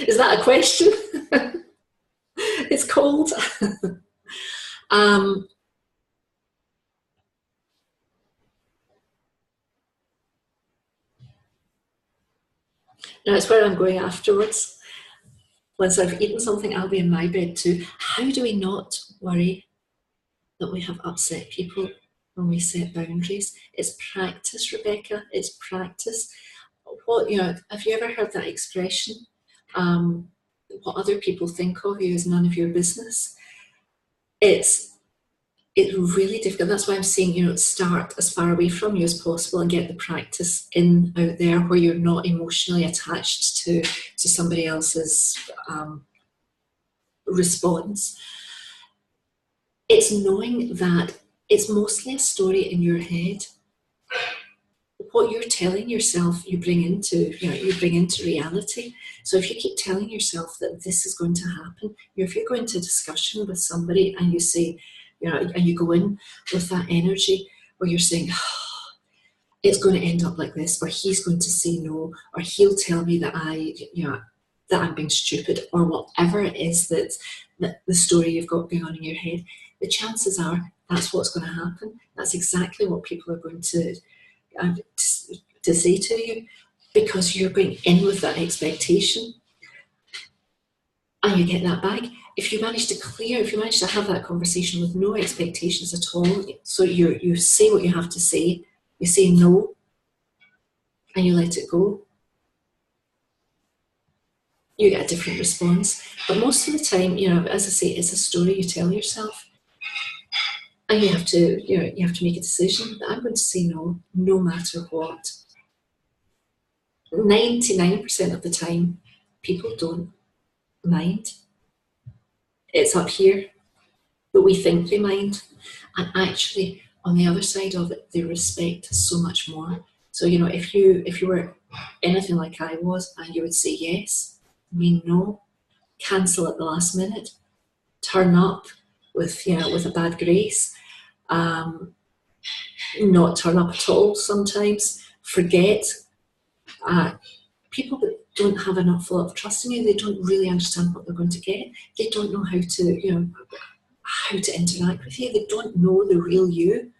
Speaker 1: Is that a question? It's cold. Now it's where I'm going afterwards. Once I've eaten something, I'll be in my bed too. How do we not worry that we have upset people when we set boundaries? It's practice, Rebecca. It's practice. Have you ever heard that expression? What other people think of you is none of your business. It's really difficult. That's why I'm saying, start as far away from you as possible and get the practice out there where you're not emotionally attached to somebody else's response. It's knowing that it's mostly a story in your head. What you're telling yourself, you bring into reality. So if you keep telling yourself that this is going to happen, if you go into a discussion with somebody and you say, and you go in with that energy where you're saying, oh, it's going to end up like this, or he's going to say no, or he'll tell me that that I'm being stupid, or whatever it is that the story you've got going on in your head, the chances are that's what's going to happen. That's exactly what people are going to say to you, because you're going in with that expectation, and you get that back. If you manage to have that conversation with no expectations at all, so you say what you have to say, you say no, and you let it go, you get a different response. But most of the time, as I say, it's a story you tell yourself, and you have to make a decision that I'm going to say no, no matter what. 99% of the time, people don't mind. It's up here, but we think they mind, and actually on the other side of it, they respect so much more. So if you were anything like I was, and you would say yes, mean no, cancel at the last minute, turn up with a bad grace, not turn up at all sometimes, forget. People that don't have an awful lot of trust in you, they don't really understand what they're going to get. They don't know how to interact with you. They don't know the real you.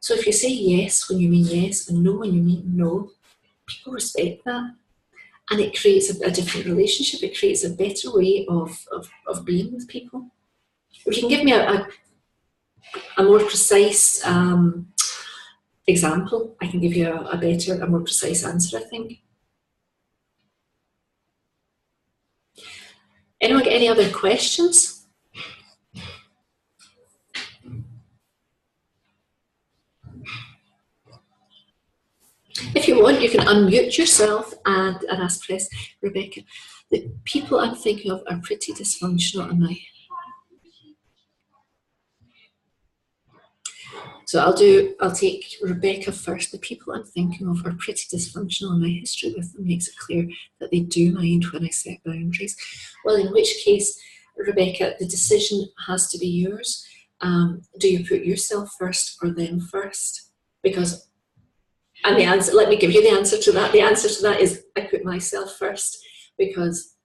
Speaker 1: So if you say yes when you mean yes and no when you mean no, people respect that, and it creates a different relationship. It creates a better way of being with people. If you can give me a more precise example, I can give you a more precise answer, I think. Anyone get any other questions? If you want, you can unmute yourself and ask Press. Rebecca, the people I'm thinking of are pretty dysfunctional, am I? So I'll take Rebecca first. The people I'm thinking of are pretty dysfunctional, and my history with them makes it clear that they do mind when I set boundaries. Well, in which case, Rebecca, the decision has to be yours. Do you put yourself first or them first? Because, and the answer, let me give you the answer to that. The answer to that is I put myself first, because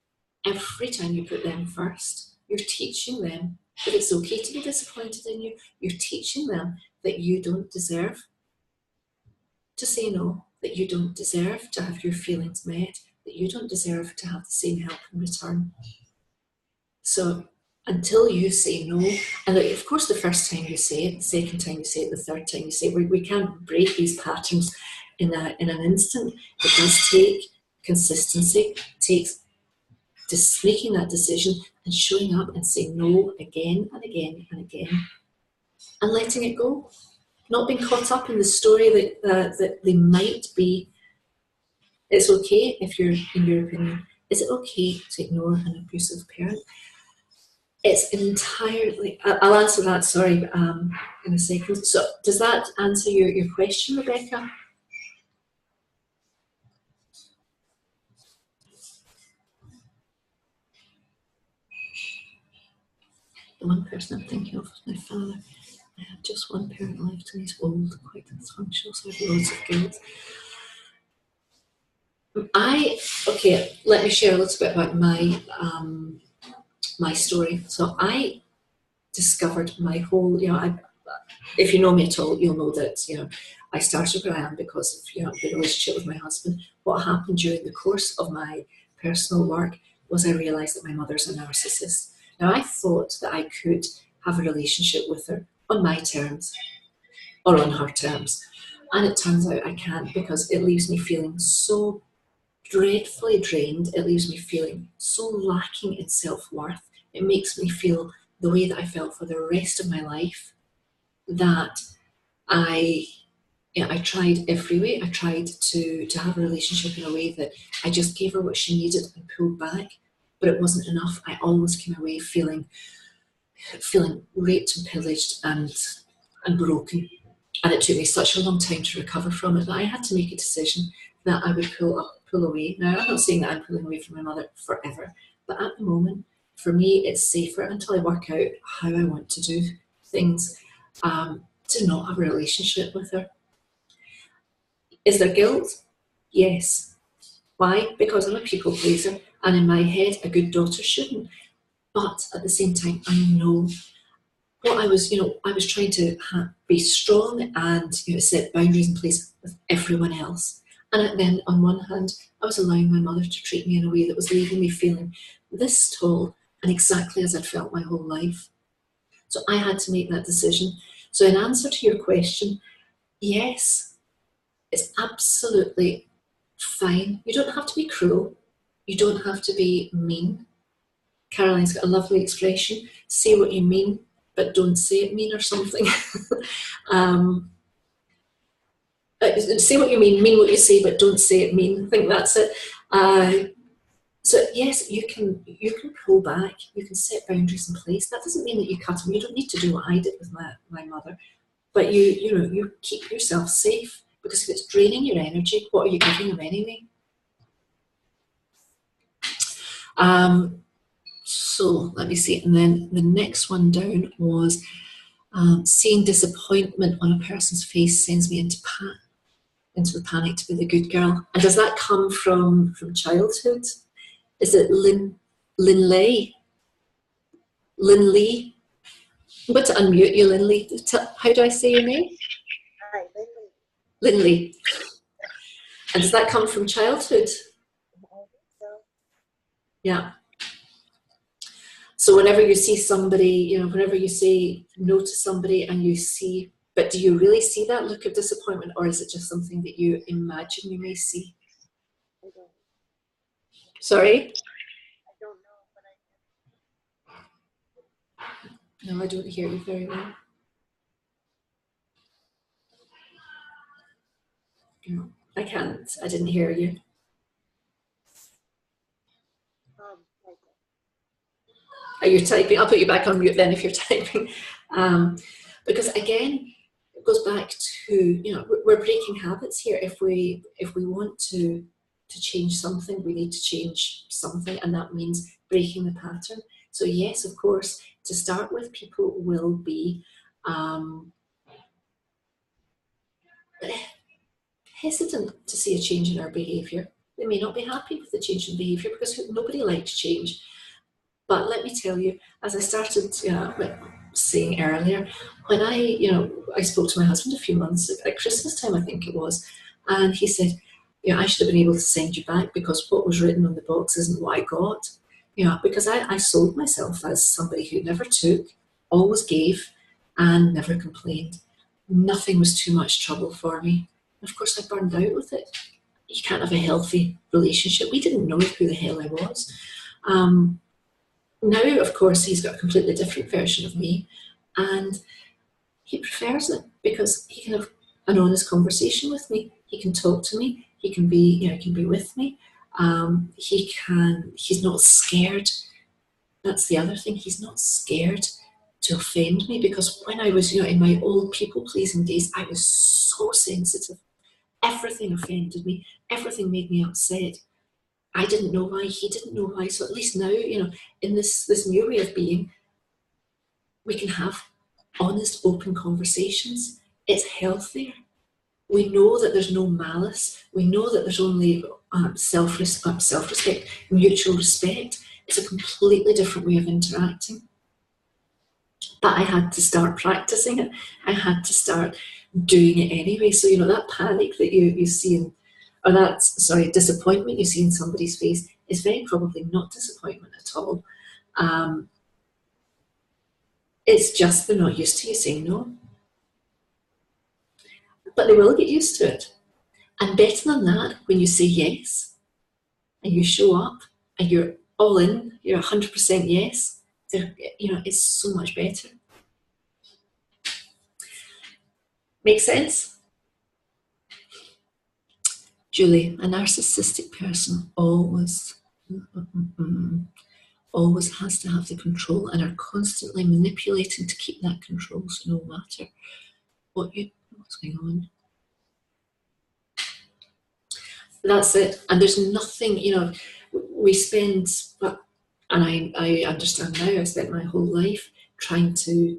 Speaker 1: every time you put them first, you're teaching them that it's okay to be disappointed in you. You're teaching them that you don't deserve to say no, that you don't deserve to have your feelings met, that you don't deserve to have the same help in return. So until you say no, and of course the first time you say it, the second time you say it, the third time you say it, we can't break these patterns in an instant. It does take consistency, it takes just making that decision and showing up and saying no again and again and again, and letting it go. Not being caught up in the story that they might be. It's okay if you're, in your opinion, is it okay to ignore an abusive parent? It's entirely, I'll answer that, sorry, in a second. So does that answer your question, Rebecca? The one person I'm thinking of is my father. I have just one parent left and he's old, quite dysfunctional, so I have loads of guilt. Okay, let me share a little bit about my story. So I discovered my whole, if you know me at all, you'll know that, I started where I am because of, the relationship with my husband. What happened during the course of my personal work was I realised that my mother's a narcissist. Now, I thought that I could have a relationship with her on my terms or on her terms. And it turns out I can't, because it leaves me feeling so dreadfully drained. It leaves me feeling so lacking in self-worth. It makes me feel the way that I felt for the rest of my life, that I tried every way. I tried to have a relationship in a way that I just gave her what she needed and pulled back, but it wasn't enough. I always came away feeling raped and pillaged and broken. And it took me such a long time to recover from it that I had to make a decision that I would pull away. Now, I'm not saying that I'm pulling away from my mother forever, but at the moment, for me, it's safer until I work out how I want to do things, to not have a relationship with her. Is there guilt? Yes. Why? Because I'm a people pleaser, and in my head, a good daughter shouldn't. But at the same time, I know what I was trying to be strong and set boundaries in place with everyone else. And then on one hand, I was allowing my mother to treat me in a way that was leaving me feeling this tall and exactly as I'd felt my whole life. So I had to make that decision. So in answer to your question, yes, it's absolutely fine. You don't have to be cruel. You don't have to be mean. Caroline's got a lovely expression, say what you mean, but don't say it mean, or something. Say what you mean what you say, but don't say it mean. I think that's it. So yes, you can pull back, you can set boundaries in place. That doesn't mean that you cut them. You don't need to do what I did with my mother, but you keep yourself safe, because if it's draining your energy, what are you giving them anyway? So let me see, and then the next one down was seeing disappointment on a person's face sends me into the panic to be the good girl. And does that come from childhood? Is it Lynn Lee? I'm going to unmute you, Lynn Lee. How do I say your name?
Speaker 3: Hi,
Speaker 1: Lynn Lee. And does that come from childhood? Yeah. So whenever you see somebody, whenever you say no to somebody and you see, but do you really see that look of disappointment, or is it just something that you imagine you may see?
Speaker 3: I don't.
Speaker 1: Sorry?
Speaker 3: I don't know, but
Speaker 1: No, I don't hear you very well. No, I can't. I didn't hear you. Are you typing? I'll put you back on mute then if you're typing. Because again, goes back to, you know, we're breaking habits here. If we want to change something, we need to change something, and that means breaking the pattern. So yes, of course, to start with, people will be hesitant to see a change in our behaviour. They may not be happy with the change in behaviour because nobody likes change. But let me tell you, as I started saying earlier, when I spoke to my husband a few months at Christmas time, I think it was, and he said, I should have been able to send you back because what was written on the box isn't what I got. Because I sold myself as somebody who never took, always gave, and never complained. Nothing was too much trouble for me. Of course, I burned out with it. You can't have a healthy relationship. We didn't know who the hell I was. Now, of course, he's got a completely different version of me, and he prefers it because he can have an honest conversation with me. He can talk to me. He can be, he can be with me. He's not scared. That's the other thing. He's not scared to offend me, because when I was, in my old people-pleasing days, I was so sensitive. Everything offended me. Everything made me upset. I didn't know why, he didn't know why. So at least now, in this new way of being, we can have honest, open conversations. It's healthier. We know that there's no malice. We know that there's only self-respect, mutual respect. It's a completely different way of interacting. But I had to start practicing it. I had to start doing it anyway. So, that panic that you see disappointment you see in somebody's face is very probably not disappointment at all. It's just they're not used to you saying no. But they will get used to it. And better than that, when you say yes, and you show up, and you're all in, you're 100% yes, it's so much better. Make sense? Julie, a narcissistic person always has to have the control and are constantly manipulating to keep that control, so no matter what's going on. That's it. And there's nothing, we spend, and I understand now, I spent my whole life trying to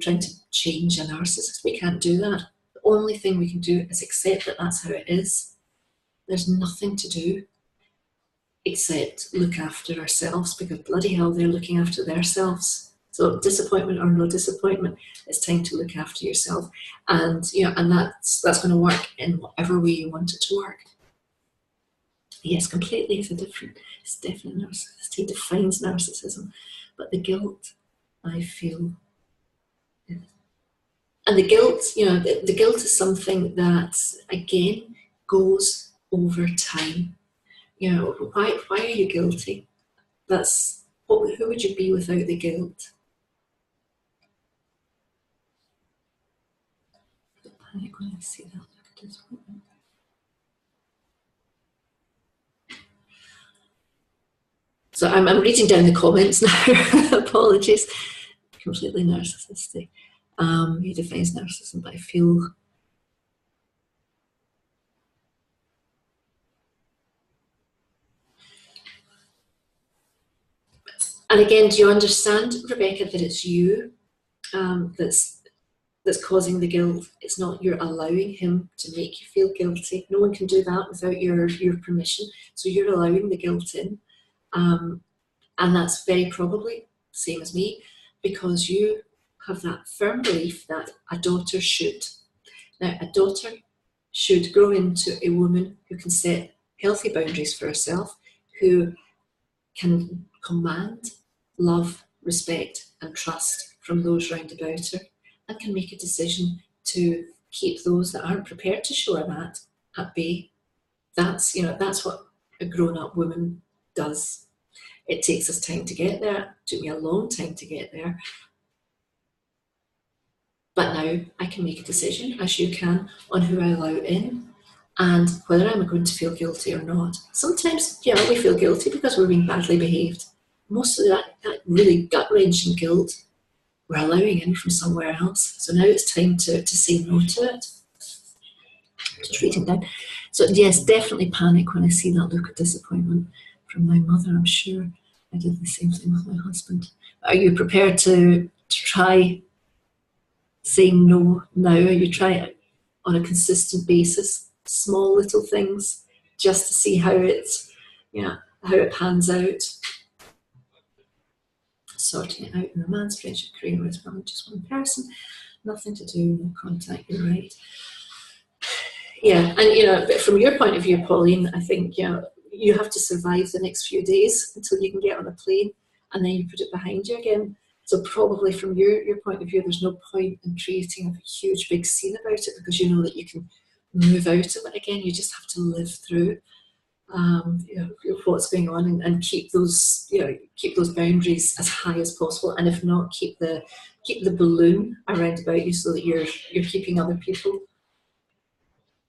Speaker 1: change a narcissist. We can't do that. The only thing we can do is accept that that's how it is. There's nothing to do except look after ourselves, because bloody hell, they're looking after themselves. So disappointment or no disappointment, it's time to look after yourself. And and that's going to work in whatever way you want it to work. Yes, completely is it's definitely narcissist. He defines narcissism. But the guilt, I feel, and the guilt, the guilt is something that, again, goes over time. Why are you guilty? Who would you be without the guilt? The panic when I see that. Look at this one. So I'm reading down the comments now. Apologies. Completely narcissistic. He defines narcissism, but I feel. And again, do you understand, Rebecca, that it's you that's causing the guilt? It's not you're allowing him to make you feel guilty. No one can do that without your permission. So you're allowing the guilt in. And that's very probably same as me, because you have that firm belief that a daughter should. Now, a daughter should grow into a woman who can set healthy boundaries for herself, who can command love, respect and trust from those round about her, and can make a decision to keep those that aren't prepared to show her that at bay. That's what a grown-up woman does. It takes us time to get there. It took me a long time to get there. But now I can make a decision, as you can, on who I allow in and whether I'm going to feel guilty or not. Sometimes, we feel guilty because we're being badly behaved. Most of that really gut-wrenching guilt we're allowing in from somewhere else. So now it's time to say no to it. Just reading down. So yes, definitely panic when I see that look of disappointment from my mother. I'm sure I did the same thing with my husband. Are you prepared to try saying no now? Are you trying it on a consistent basis? Small little things, just to see how how it pans out. Sorting it out in romance, friendship, career, with just one person. Nothing to do, no contact, you're right. Yeah, and but from your point of view, Pauline, I think you have to survive the next few days until you can get on a plane, and then you put it behind you again. So probably from your point of view, there's no point in creating a huge big scene about it, because you know that you can move out of it again. You just have to live through what's going on, and keep those boundaries as high as possible, and if not, keep the balloon around about you so that you're keeping other people,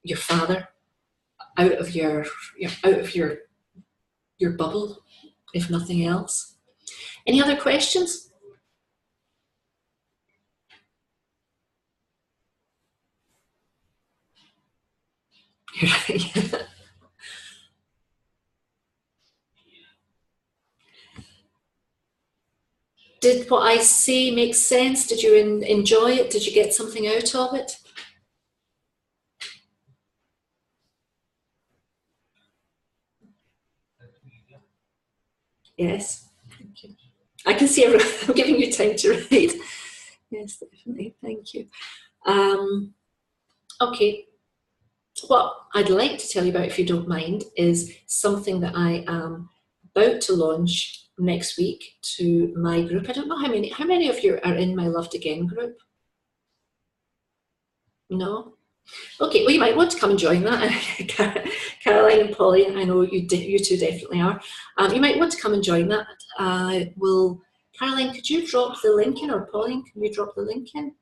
Speaker 1: your father, out of your bubble, if nothing else. Any other questions? You're right. Did what I say make sense? Did you enjoy it? Did you get something out of it? Yes. Thank you. I can see everyone. I'm giving you time to write. Yes, definitely. Thank you. Okay. What I'd like to tell you about, if you don't mind, is something that I am about to launch next week to my group. I don't know how many of you are in my Loved Again group? No? Okay, well, you might want to come and join that. Caroline and Polly, I know you two definitely are. You might want to come and join that. Caroline, could you drop the link in, or Pauline, can you drop the link in?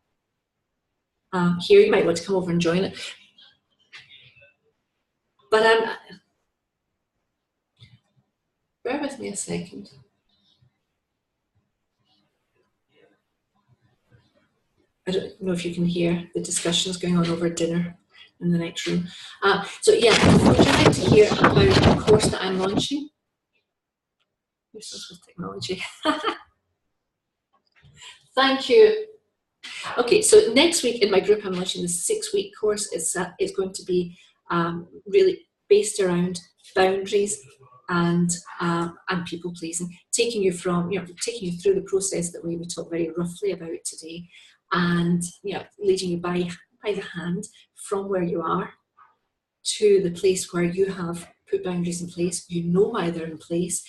Speaker 1: Here, you might want to come over and join it. But bear with me a second. I don't know if you can hear the discussions going on over dinner in the next room. So yeah, would you like to hear about the course that I'm launching? Useless with technology. Thank you. Okay, so next week in my group, I'm launching the 6-week course. It's going to be really based around boundaries and people pleasing, taking you through the process that we talked very roughly about today, and leading you by the hand from where you are to the place where you have put boundaries in place. You know why they're in place.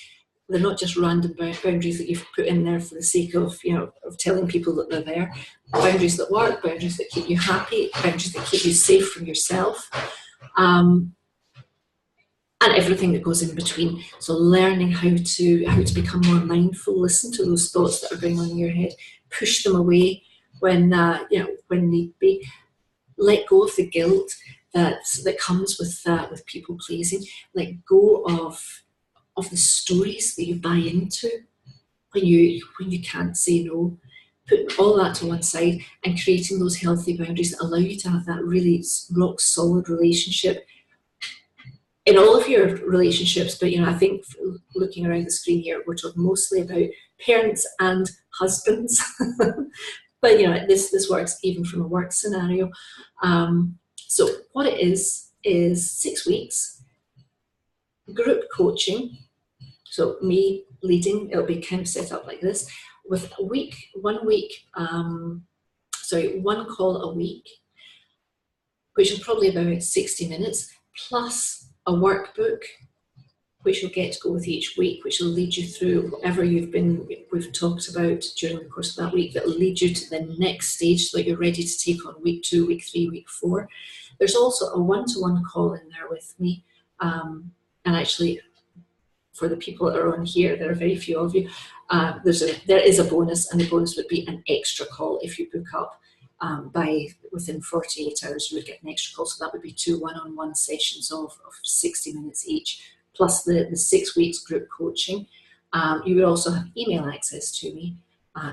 Speaker 1: They're not just random boundaries that you've put in there for the sake of of telling people that they're there. Boundaries that work, boundaries that keep you happy, boundaries that keep you safe from yourself, and everything that goes in between. So learning how to become more mindful, listen to those thoughts that are going on in your head, push them away when need be. Let go of the guilt that comes with people pleasing. Let go of the stories that you buy into when you can't say no. Put all that to one side and creating those healthy boundaries that allow you to have that really rock solid relationship in all of your relationships. But I think looking around the screen here, we're talking mostly about parents and husbands. But this works even from a work scenario. So what it is 6 weeks group coaching. So me leading, it'll be kind of set up like this, with one call a week, which is probably about 60 minutes, plus a workbook, which you'll get to go with each week, which will lead you through whatever we've talked about during the course of that week, that will lead you to the next stage so that you're ready to take on week 2, week 3, week 4. There's also a one-to-one call in there with me, and actually, for the people that are on here, there are very few of you, there is a bonus, and the bonus would be an extra call. If you book up within 48 hours, you would get an extra call. So that would be 2 one-on-one sessions of 60 minutes each, plus the 6 weeks group coaching. You would also have email access to me,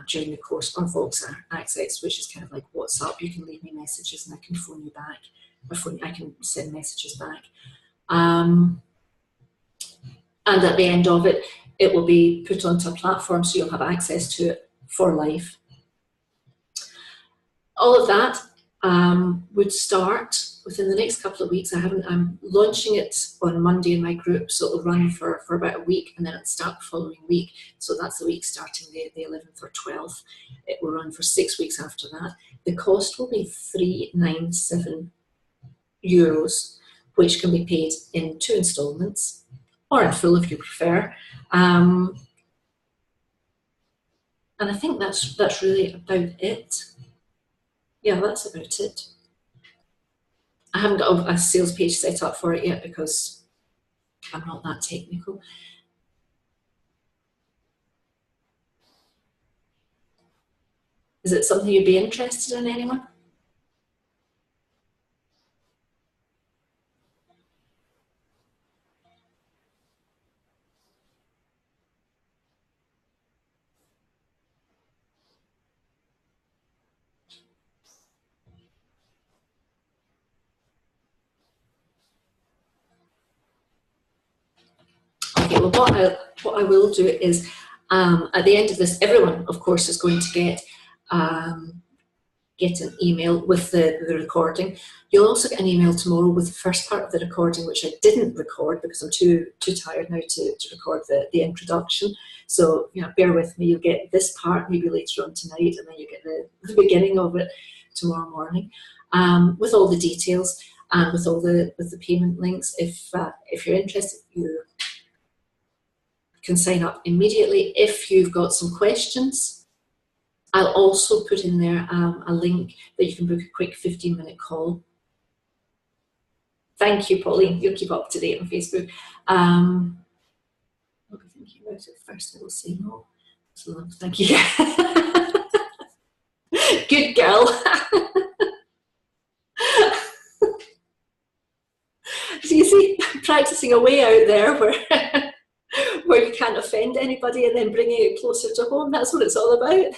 Speaker 1: during the course on Vox Access, which is kind of like WhatsApp. You can leave me messages and I can phone you back, I can send messages back. And at the end of it, it will be put onto a platform, so you'll have access to it for life. All of that would start within the next couple of weeks. I'm launching it on Monday in my group, so it'll run for about a week, and then it'll start the following week. So that's the week starting the 11th or 12th. It will run for 6 weeks after that. The cost will be €397, which can be paid in 2 installments, or in full if you prefer. And I think that's really about it. Yeah, that's about it. I haven't got a sales page set up for it yet because I'm not that technical. Is it something you'd be interested in, anyone? Okay, well, what I will do is at the end of this, everyone, of course, is going to get an email with the recording. You'll also get an email tomorrow with the first part of the recording, which I didn't record because I'm too tired now to record the introduction. So, you know, bear with me. You'll get this part maybe later on tonight, and then you get the beginning of it tomorrow morning, with all the details and with all the payment links. If you're interested, you can sign up immediately. If you've got some questions, I'll also put in there a link that you can book a quick 15-minute call. Thank you, Pauline. You'll keep up to date on Facebook. I'll be thinking about it first. I will say no. So thank you. Good girl. So you see, practicing a way out there where you can't offend anybody and then bringing it closer to home. That's what it's all about.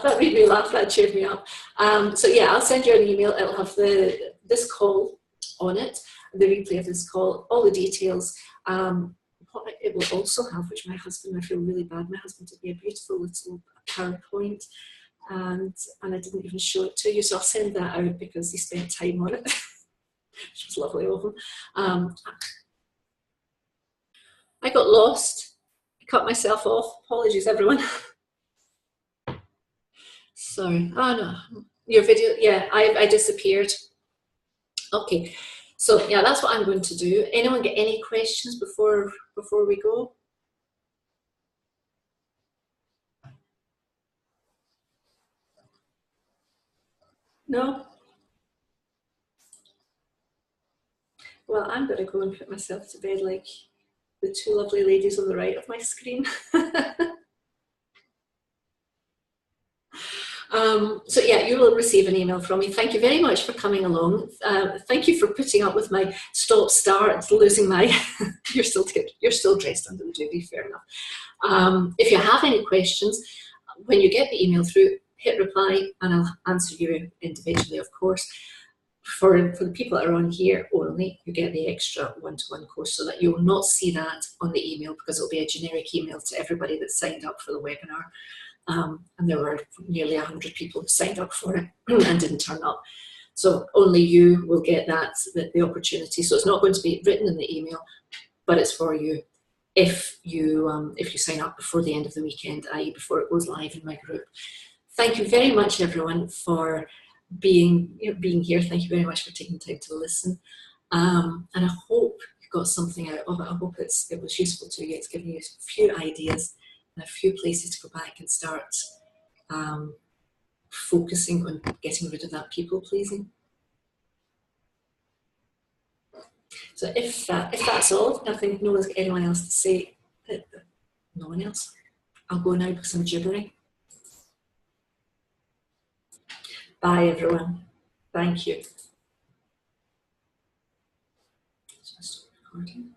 Speaker 1: That made me laugh, that cheered me up. So yeah, I'll send you an email. It'll have this call on it, the replay of this call, all the details. What it will also have, which my husband, I feel really bad, my husband did me a beautiful little PowerPoint, and I didn't even show it to you, so I'll send that out because he spent time on it, which was lovely of him. I got lost, I cut myself off, apologies everyone. Sorry, oh no, your video, yeah, I disappeared. Okay, so yeah, that's what I'm going to do. Anyone get any questions before we go? No? Well, I'm going to go and put myself to bed like the 2 lovely ladies on the right of my screen. So yeah, you will receive an email from me. Thank you very much for coming along. Thank you for putting up with my stop-start, losing my... you're still dressed under the duvet, fair enough. If you have any questions, when you get the email through, hit reply and I'll answer you individually, of course. For the people that are on here only, you get the extra one-to-one course, so that you will not see that on the email because it'll be a generic email to everybody that signed up for the webinar. And there were nearly 100 people who signed up for it and didn't turn up. So only you will get the opportunity. So it's not going to be written in the email, but it's for you if you sign up before the end of the weekend, i.e. before it goes live in my group. Thank you very much, everyone, for being here. Thank you very much for taking time to listen. And I hope you got something out of it. I hope it was useful to you. It's given you a few ideas and a few places to go back and start focusing on getting rid of that people pleasing. So if that's all, no one's got anyone else to say, no one else, I'll go now because I'm gibbering. Bye everyone. Thank you. Just recording.